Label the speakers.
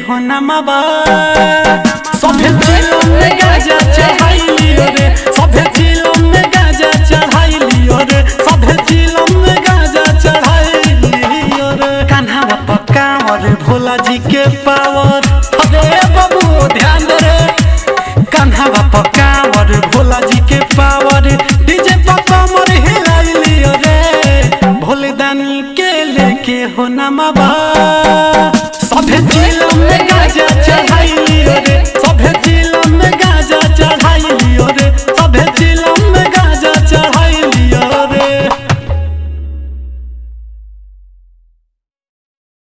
Speaker 1: हो नमवा सभे चिलम में गाजा चढ़ाइलियो रे सभे चिलम में गाजा चढ़ाइलियो रे सभे चिलम में गाजा चढ़ाइलियो रे कान्हा पकावर भोला जी के पावर अरे बाबू ध्यान दे रे कान्हा पकावर भोला जी के पावर डीजे पर कमर हिलाइलियो रे भोले दानी के लेके हो नमवा।